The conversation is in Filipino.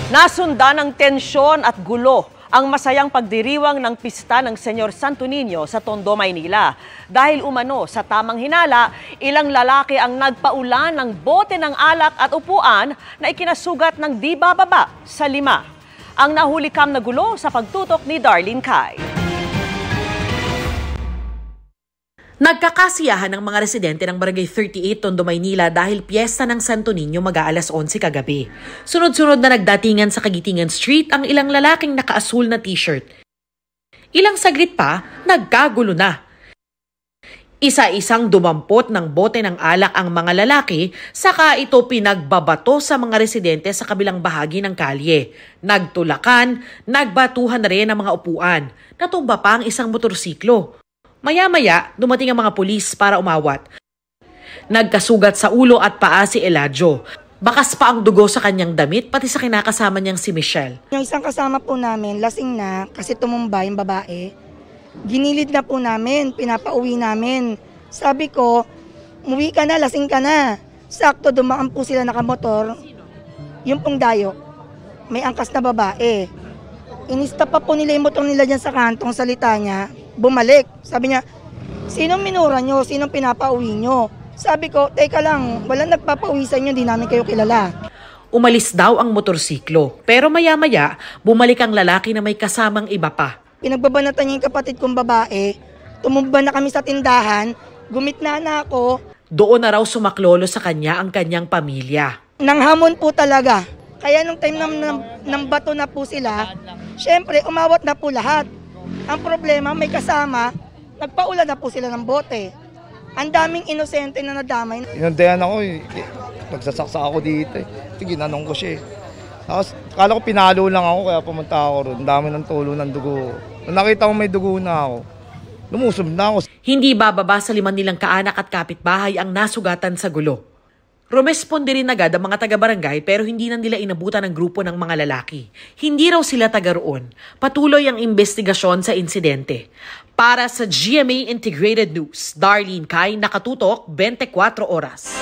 Nasundan ng tensyon at gulo ang masayang pagdiriwang ng pista ng Senyor Santo Niño sa Tondo, Maynila. Dahil umano sa tamang hinala, ilang lalaki ang nagpaulan ng bote ng alak at upuan na ikinasugat ng di bababa sa 5. Ang nahulikam na gulo sa pagtutok ni Darlene Kai. Nagkakasiyahan ng mga residente ng Barangay 38, Tondo, Maynila dahil piyesta ng Santo Niño mag-aalas 11 kagabi. Sunod-sunod na nagdatingan sa Kagitingan Street ang ilang lalaking nakaasul na t-shirt. Ilang saglit pa, nagkagulo na. Isa-isang dumampot ng bote ng alak ang mga lalaki, saka ito pinagbabato sa mga residente sa kabilang bahagi ng kalye. Nagtulakan, nagbatuhan na rin ang mga upuan. Natumba pa ang isang motorsiklo. Maya-maya, dumating ang mga pulis para umawat. Nagkasugat sa ulo at paa si Eladio. Bakas pa ang dugo sa kanyang damit, pati sa kinakasama niyang si Michelle. Yung isang kasama po namin, lasing na kasi tumumba yung babae. Ginilid na po namin, pinapauwi namin. Sabi ko, umuwi ka na, lasing ka na. Sakto, dumaan po sila nakamotor. Yung pong dayo, may angkas na babae. Inista pa po nila yung motor nila dyan sa kantong, salita niya. Bumalik. Sabi niya, sinong minura nyo? Sinong pinapauwi nyo? Sabi ko, teka lang, walang nagpapauwi sa inyo, di namin kayo kilala. Umalis daw ang motorsiklo, pero maya-maya, bumalik ang lalaki na may kasamang iba pa. Pinagbabanatan niya yung kapatid kong babae, tumumba na kami sa tindahan, gumitna na ako. Doon na raw sumaklolo sa kanya ang kanyang pamilya. Nanghamon po talaga. Kaya nung time ng bato na po sila, syempre umawat na po lahat. Ang problema, may kasama, nagpaula na po sila ng bote. Ang daming inosente na nadamay. Inundayan ako eh. Nagsasaksa ako dito eh. Ginanong ko siya eh. Tapos, kala ko pinalo lang ako kaya pumunta ako ron. Ang dami ng tulo ng dugo. Nung nakita ko may dugo na ako, lumusob na ako. Hindi bababa sa 5 nilang kaanak at kapitbahay ang nasugatan sa gulo. Rumesponde rin agad ang mga taga-barangay pero hindi na nila inabutan ang grupo ng mga lalaki. Hindi raw sila taga roon. Patuloy ang investigasyon sa insidente. Para sa GMA Integrated News, Darlene Kai, nakatutok 24 oras.